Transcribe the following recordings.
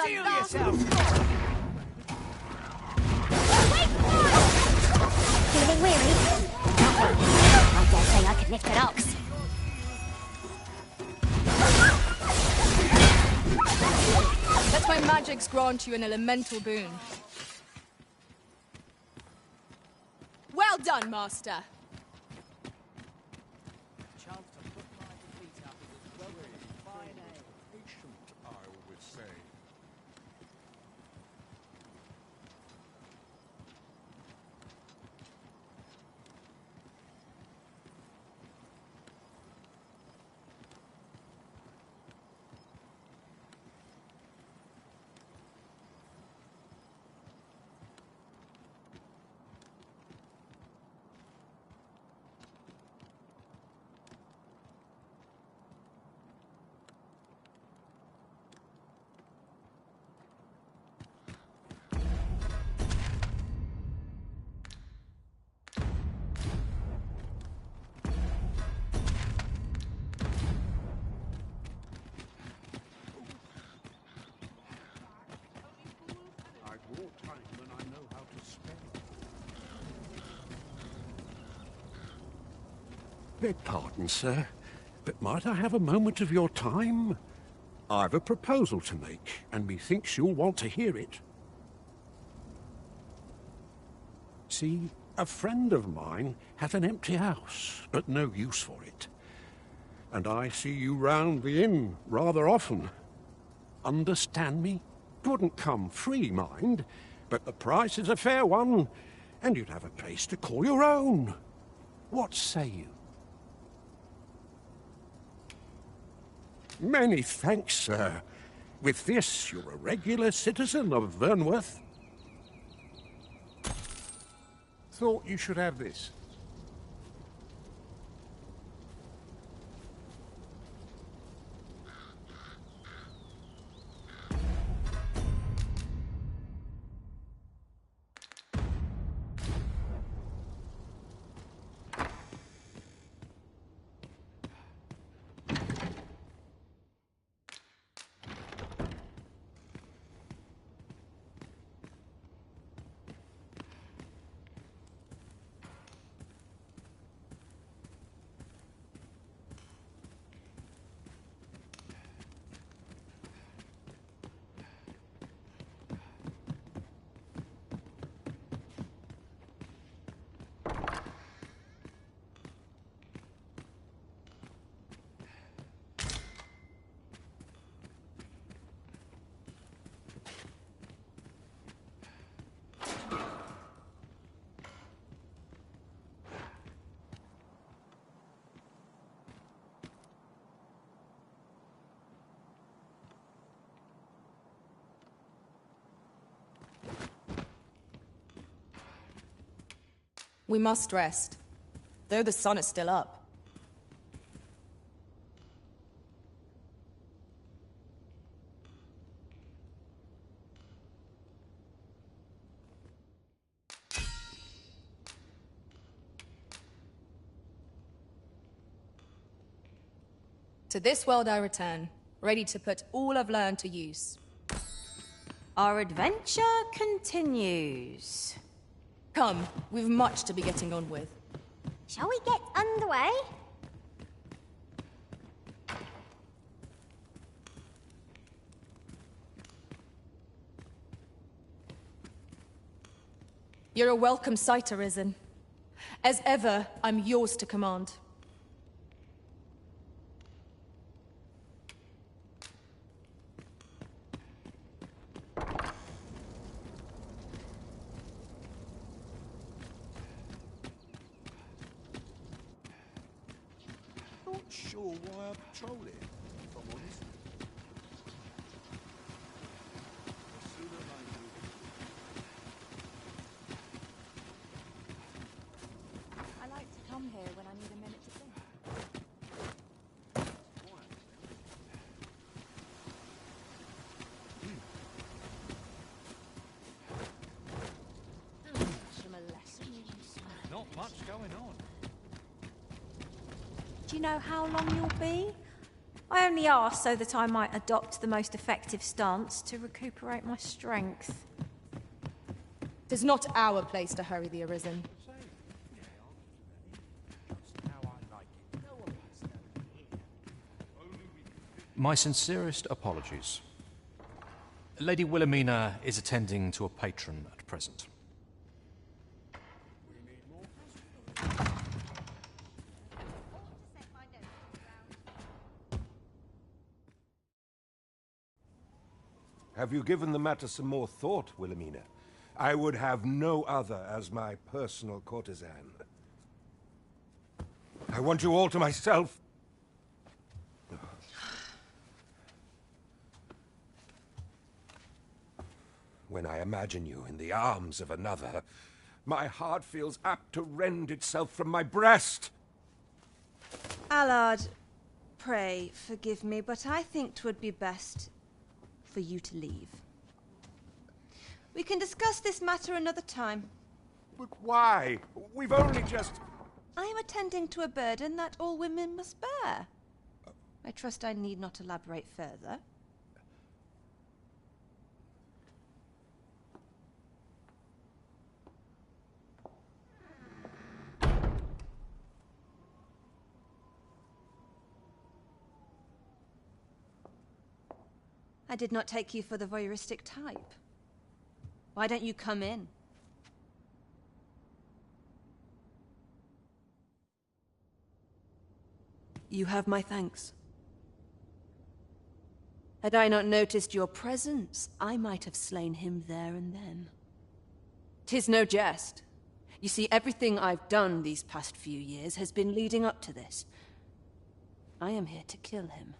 Steel yourself! Feeling weary? Not one. I dare say I could lift an ox. Let my magics grant you an elemental boon. Well done, Master. Patient, I always say. I've more time than I know how to spend. Beg pardon, sir, but might I have a moment of your time? I've a proposal to make, and methinks you'll want to hear it. See, a friend of mine has an empty house, but no use for it. And I see you round the inn rather often. Understand me? It wouldn't come free, mind, but the price is a fair one, and you'd have a place to call your own. What say you? Many thanks, sir. With this, you're a regular citizen of Vernworth. Thought you should have this. We must rest, though the sun is still up. To this world I return, ready to put all I've learned to use. Our adventure continues. Come, we've much to be getting on with. Shall we get underway? You're a welcome sight, Arisen. As ever, I'm yours to command. Not sure why I patrol it, if I'm honest. The sooner I do. I like to come here when I need a minute to think. Not much going on. Do you know how long you'll be? I only asked so that I might adopt the most effective stance to recuperate my strength. It is not our place to hurry the Arisen. My sincerest apologies. Lady Wilhelmina is attending to a patron at present. Have you given the matter some more thought, Wilhelmina? I would have no other as my personal courtesan. I want you all to myself. When I imagine you in the arms of another, my heart feels apt to rend itself from my breast. Allard, pray forgive me, but I think 'twould be best for you to leave. We can discuss this matter another time. But why? We've only just... I am attending to a burden that all women must bear. I trust I need not elaborate further. I did not take you for the voyeuristic type. Why don't you come in? You have my thanks. Had I not noticed your presence, I might have slain him there and then. 'Tis no jest. You see, everything I've done these past few years has been leading up to this. I am here to kill him.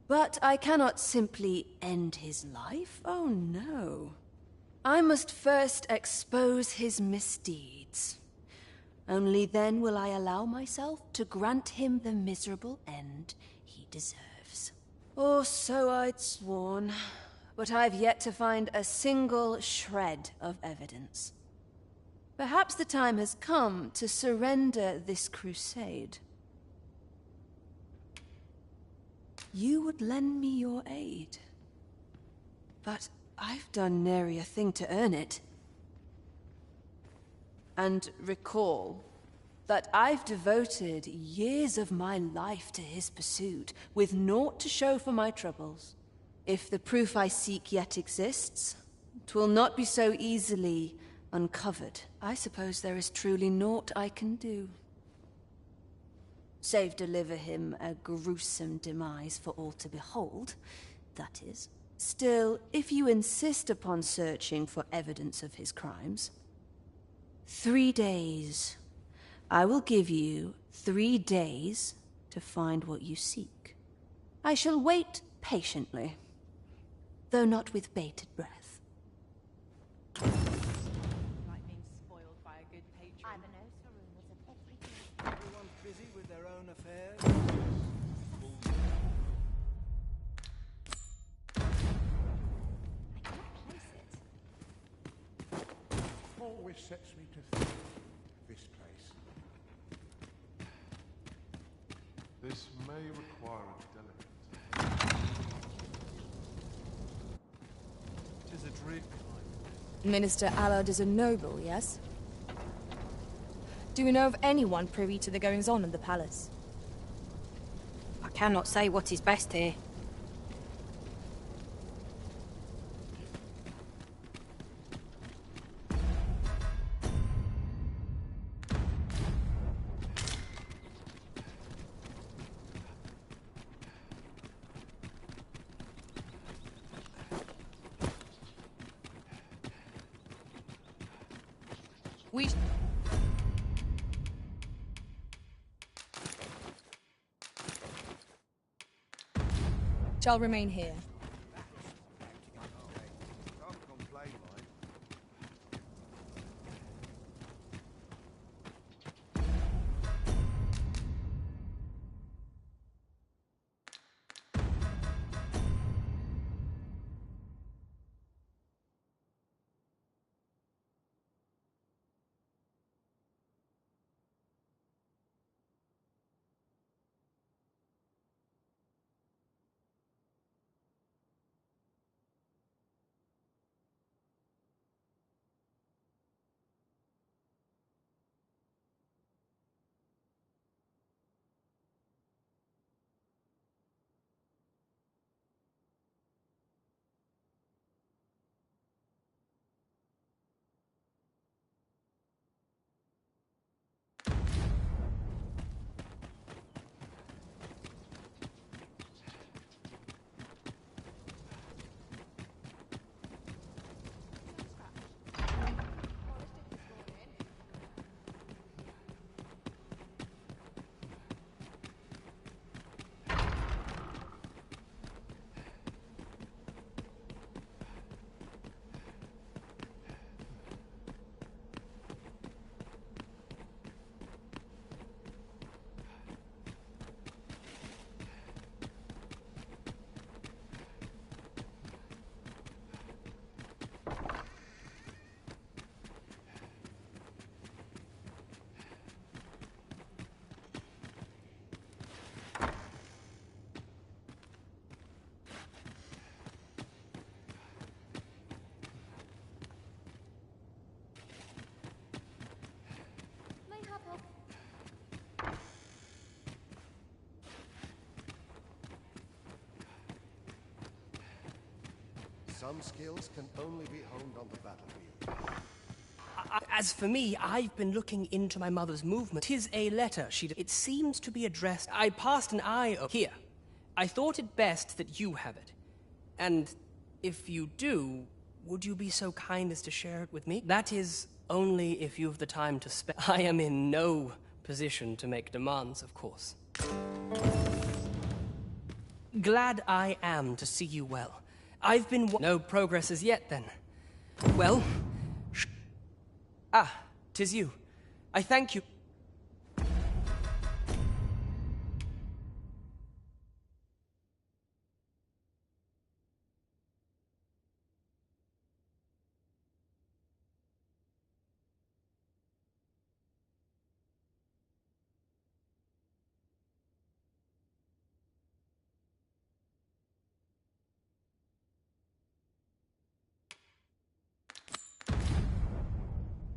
But I cannot simply end his life. Oh no. I must first expose his misdeeds. Only then will I allow myself to grant him the miserable end he deserves. Or so I'd sworn, but I've yet to find a single shred of evidence. Perhaps the time has come to surrender this crusade. You would lend me your aid. But I've done nary a thing to earn it. And recall that I've devoted years of my life to his pursuit, with naught to show for my troubles. If the proof I seek yet exists, 'twill not be so easily uncovered. I suppose there is truly naught I can do. Save deliver him a gruesome demise for all to behold, that is. Still, if you insist upon searching for evidence of his crimes, 3 days. I will give you 3 days to find what you seek. I shall wait patiently, though not with bated breath. Like being spoiled by a good patron. I'm a nose for rumors of everything. Everyone's busy with their own affairs. I cannot place it. Always sets me to think of this place. This may require a delicate. Tis a dream. Minister Allard is a noble, yes? Do we know of anyone privy to the goings-on in the palace? I cannot say what is best here. We shall remain here. Can't complain, mind. Some skills can only be honed on the battlefield. As for me, I've been looking into my mother's movement. 'Tis a letter it seems to be addressed. I passed an eye here. I thought it best that you have it. And if you do, would you be so kind as to share it with me? That is, only if you've the time to spare. I am in no position to make demands, of course. Glad I am to see you well. I've been no progress as yet, then. Well, 'tis you. I thank you.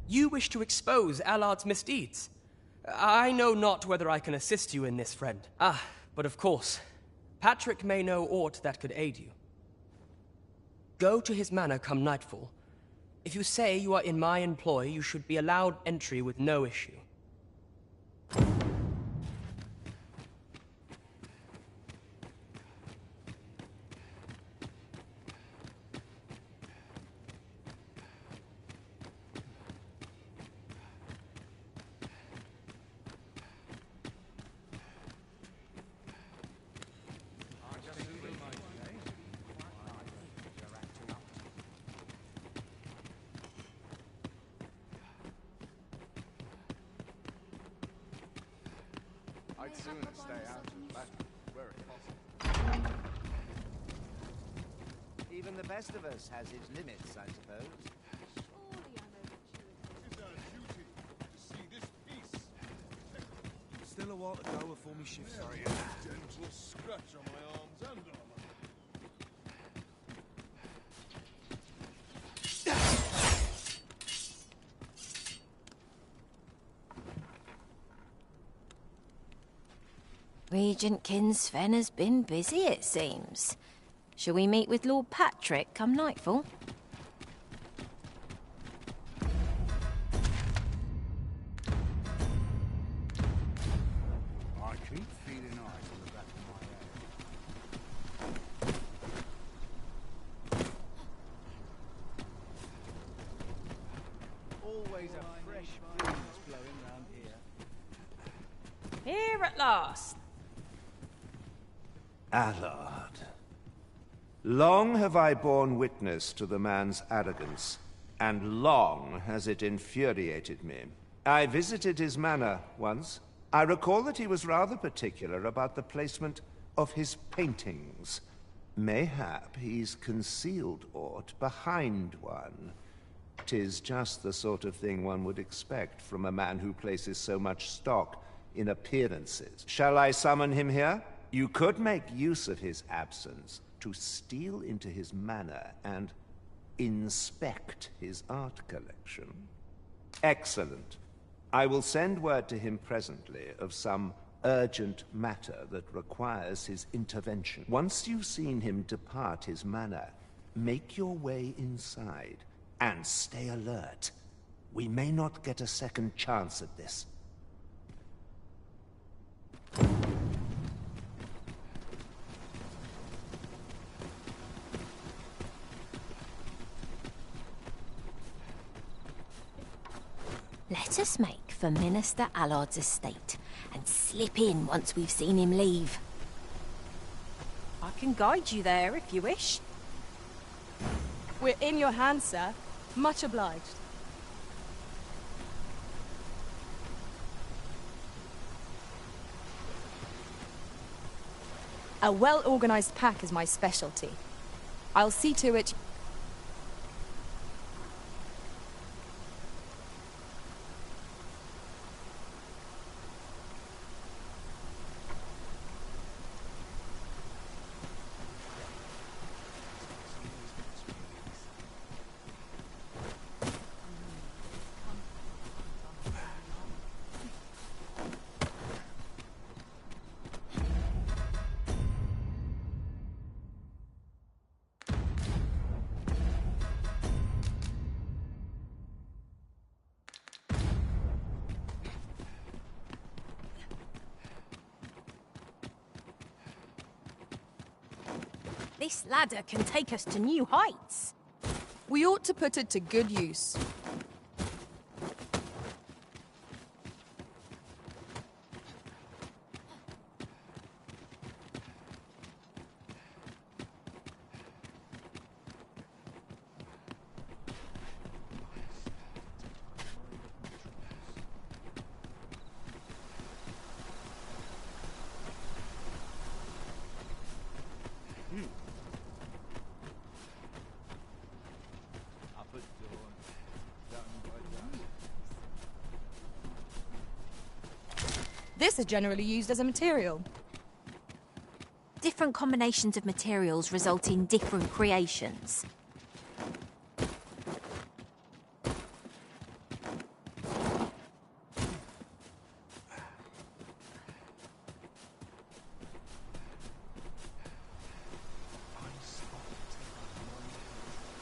You wish to expose Allard's misdeeds. I know not whether I can assist you in this, friend. But of course, Patrick may know aught that could aid you. Go to his manor come nightfall. If you say you are in my employ, you should be allowed entry with no issue. I'd sooner stay out of battle were it possible. Even the best of us has its limits, I suppose. It's our duty to see this peace. Still a while to go before me shift. Sorry, a gentle scratch on my arms and armor. Regent Kinsfen has been busy, it seems. Shall we meet with Lord Patrick come nightfall? I keep feeling eyes on the back of my head. Always a fresh breeze blowing round here. Here at last. Allard. Long have I borne witness to the man's arrogance, and long has it infuriated me. I visited his manor once. I recall that he was rather particular about the placement of his paintings. Mayhap he's concealed aught behind one. 'Tis just the sort of thing one would expect from a man who places so much stock in appearances. Shall I summon him here? You could make use of his absence to steal into his manor and inspect his art collection. Excellent. I will send word to him presently of some urgent matter that requires his intervention. Once you've seen him depart his manor, make your way inside and stay alert. We may not get a second chance at this. Let us make for Minister Allard's estate and slip in once we've seen him leave. I can guide you there if you wish. We're in your hands, sir. Much obliged. A well-organized pack is my specialty. I'll see to it... This ladder can take us to new heights. We ought to put it to good use. This is generally used as a material. Different combinations of materials result in different creations.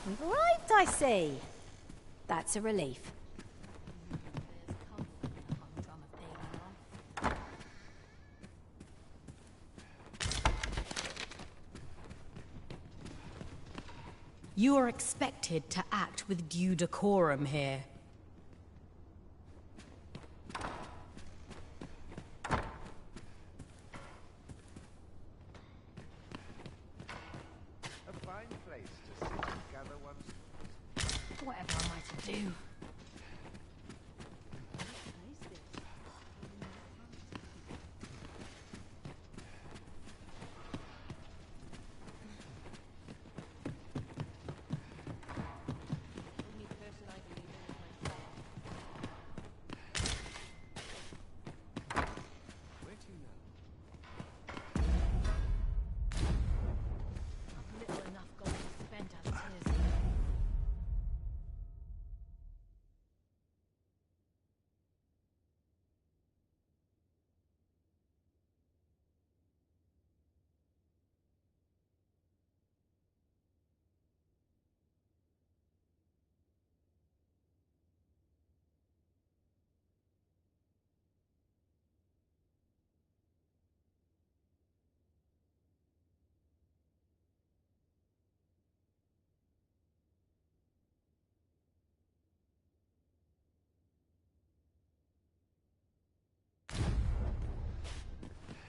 We've arrived, I see. That's a relief. You are expected to act with due decorum here. A fine place to sit and gather one's... Whatever am I to do?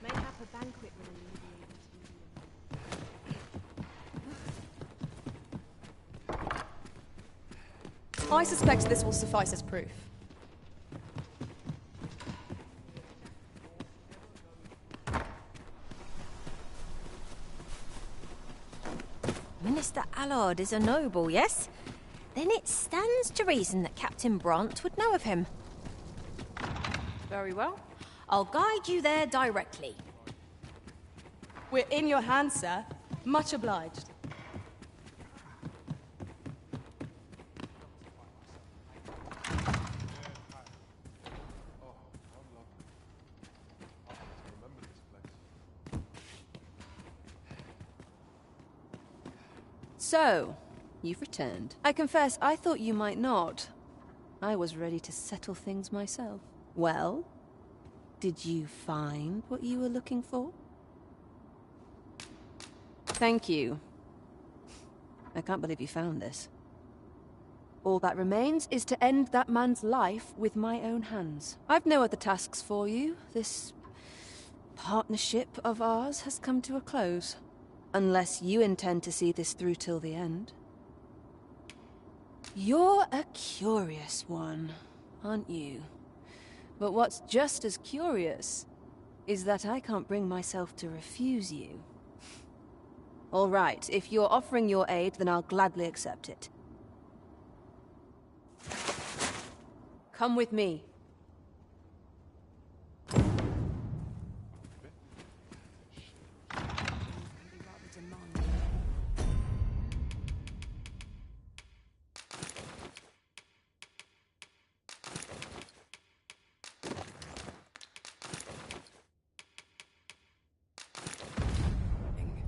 Mayhap a banquet will alleviate. I suspect this will suffice as proof. Minister Allard is a noble, yes? Then it stands to reason that Captain Brant would know of him. Very well. I'll guide you there directly. We're in your hands, sir. Much obliged. So, you've returned. I confess, I thought you might not. I was ready to settle things myself. Well, did you find what you were looking for? Thank you. I can't believe you found this. All that remains is to end that man's life with my own hands. I've no other tasks for you. This partnership of ours has come to a close. Unless you intend to see this through till the end. You're a curious one, aren't you? But what's just as curious is that I can't bring myself to refuse you. All right, if you're offering your aid, then I'll gladly accept it. Come with me.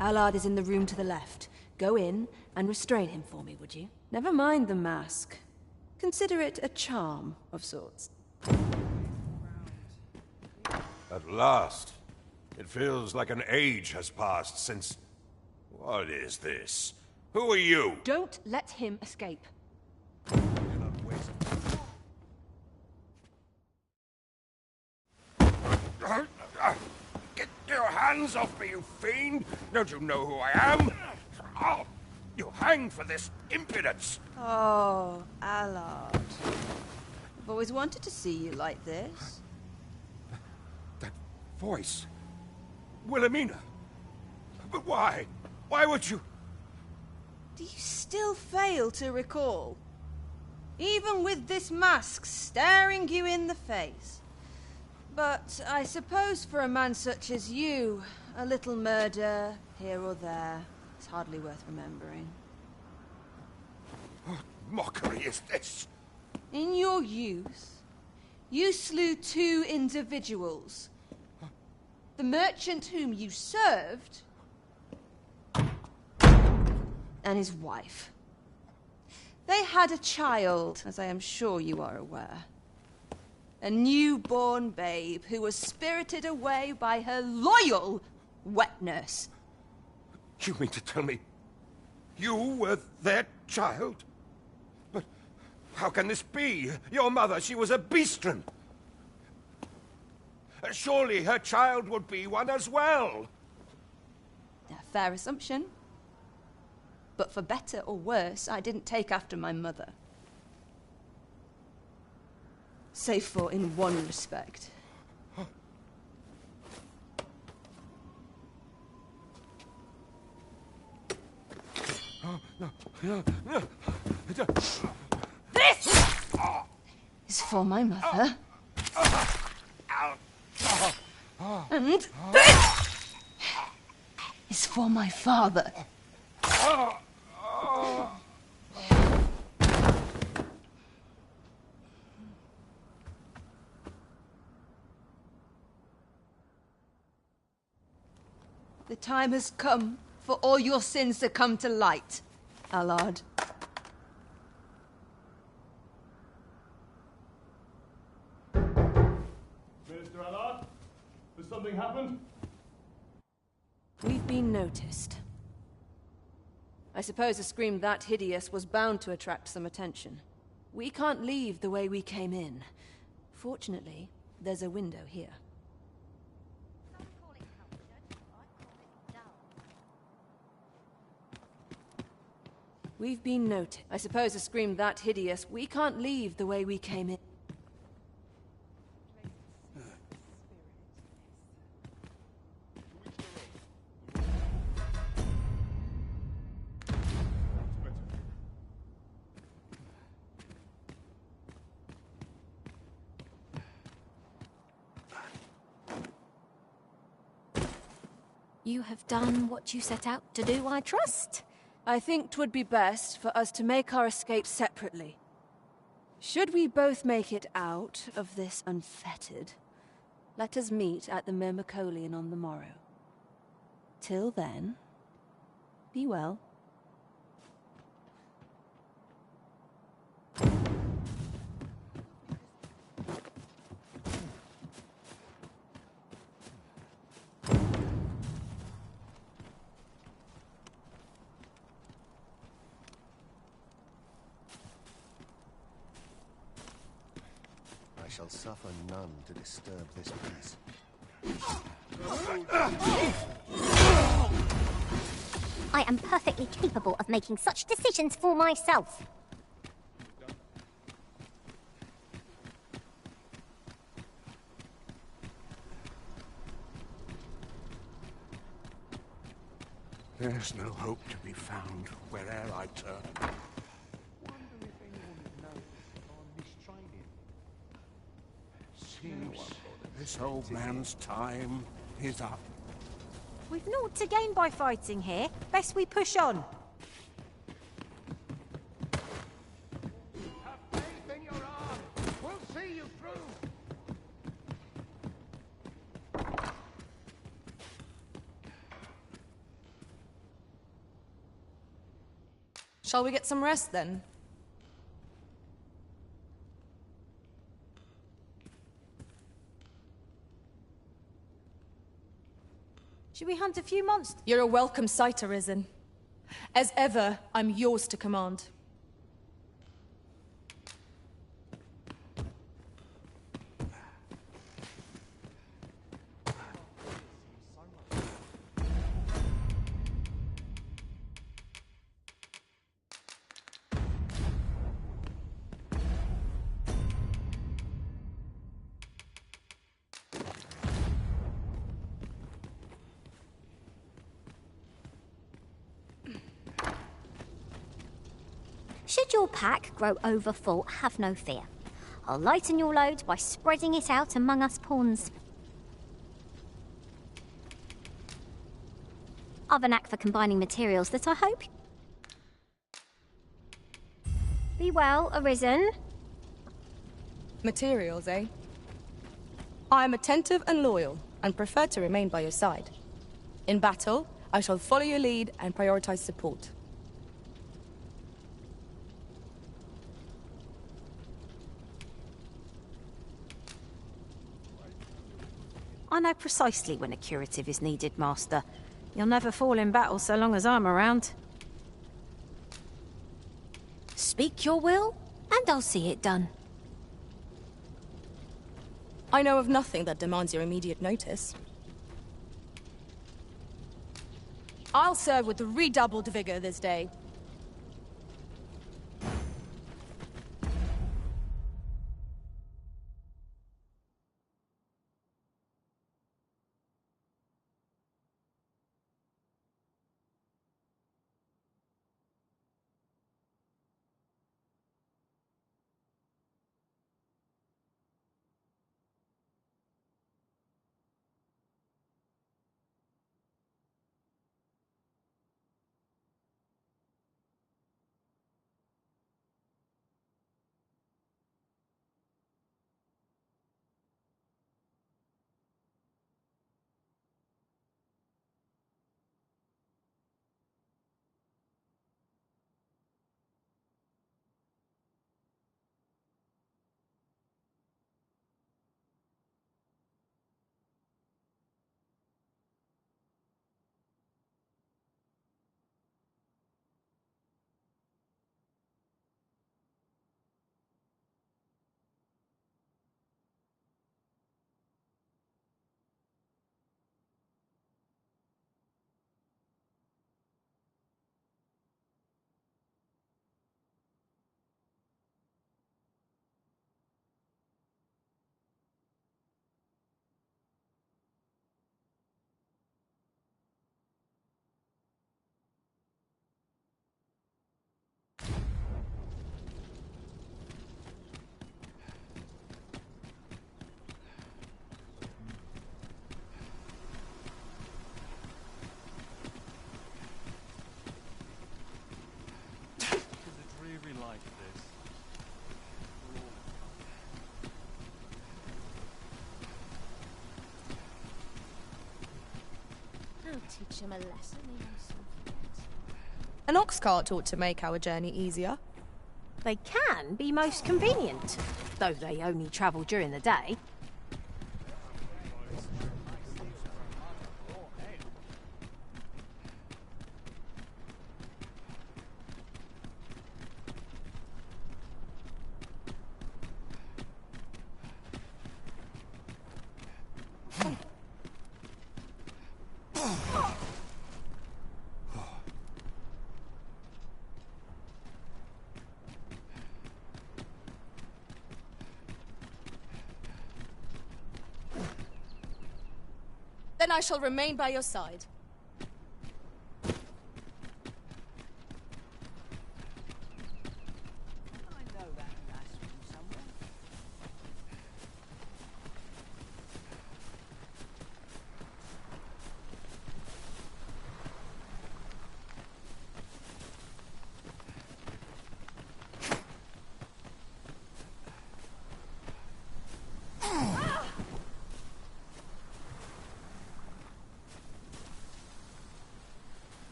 Allard is in the room to the left. Go in and restrain him for me, would you? Never mind the mask. Consider it a charm of sorts. At last. It feels like an age has passed since... What is this? Who are you? Don't let him escape. Get your hands off me, you fiend! Don't you know who I am? Oh, you hang for this impudence! Oh, Allard. I've always wanted to see you like this. That voice... Wilhelmina! But why? Why would you... Do you still fail to recall? Even with this mask staring you in the face. But I suppose for a man such as you, a little murder here or there is hardly worth remembering. What mockery is this? In your youth, you slew 2 individuals. The merchant whom you served, and his wife. They had a child, as I am sure you are aware. A newborn babe who was spirited away by her loyal wet nurse. You mean to tell me you were their child? But how can this be? Your mother, she was a beastren. Surely her child would be one as well. A fair assumption. But for better or worse, I didn't take after my mother. Save for in one respect. This is for my mother. And this is for my father. The time has come for all your sins to come to light, Allard. Minister Allard, has something happened? We've been noticed. I suppose a scream that hideous was bound to attract some attention. We can't leave the way we came in. Fortunately, there's a window here. We've been noted. I suppose a scream that hideous. We can't leave the way we came in. You have done what you set out to do, I trust? I think 'twould be best for us to make our escape separately. Should we both make it out of this unfettered, let us meet at the Myrmecolion on the morrow. Till then, be well. I shall suffer none to disturb this peace. I am perfectly capable of making such decisions for myself. There's no hope to be found where'er I turn. Seems this old man's time is up. We've naught to gain by fighting here. Best we push on. Have faith in your arm. We'll see you through. Shall we get some rest then? Should we hunt a few monsters? You're a welcome sight, Arisen. As ever, I'm yours to command. Should your pack grow overfull, have no fear. I'll lighten your load by spreading it out among us pawns. I've a knack for combining materials that I hope... Be well, Arisen. Materials, eh? I am attentive and loyal, and prefer to remain by your side. In battle, I shall follow your lead and prioritize support. I know precisely when a curative is needed, Master. You'll never fall in battle so long as I'm around. Speak your will, and I'll see it done. I know of nothing that demands your immediate notice. I'll serve with redoubled vigor this day. Teach him a lesson. An ox cart ought to make our journey easier. They can be most convenient, though they only travel during the day. Then I shall remain by your side.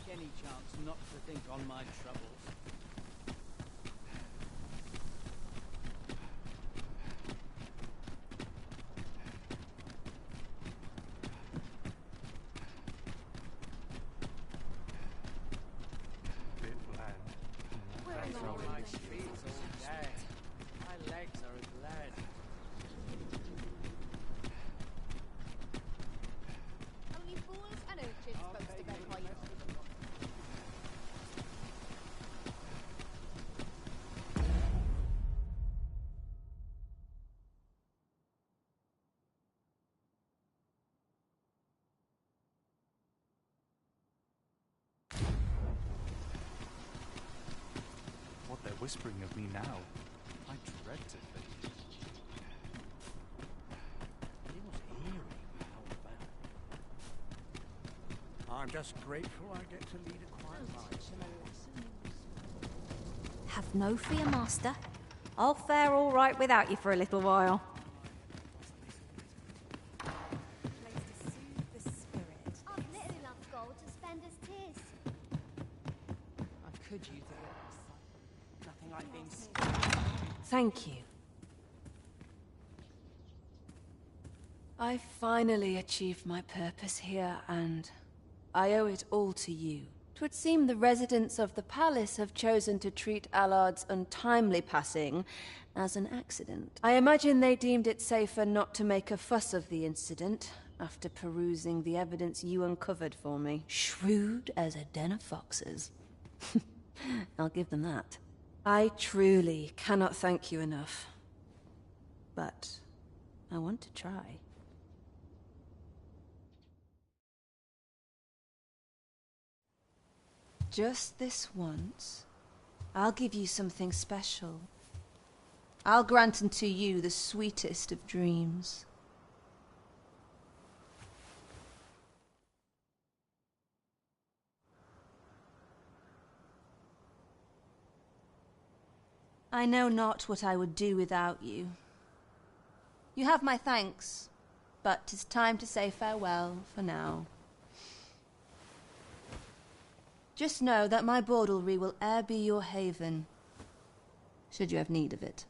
take any chance not to think on my troubles. My legs are as lead. Only fools and urchins supposed to bed while you What they're whispering of me now, I dread to think. I'm just grateful I get to lead a quiet life. Have no fear, Master. I'll fare all right without you for a little while. I've little enough gold to spend as tis. I could use it. Nothing like being scared. Thank you. I finally achieved my purpose here, and I owe it all to you. 'Twould seem the residents of the palace have chosen to treat Allard's untimely passing as an accident. I imagine they deemed it safer not to make a fuss of the incident after perusing the evidence you uncovered for me. Shrewd as a den of foxes. I'll give them that. I truly cannot thank you enough. But I want to try. Just this once, I'll give you something special. I'll grant unto you the sweetest of dreams. I know not what I would do without you. You have my thanks, but 'tis time to say farewell for now. Just know that my baudelry will e'er be your haven, should you have need of it.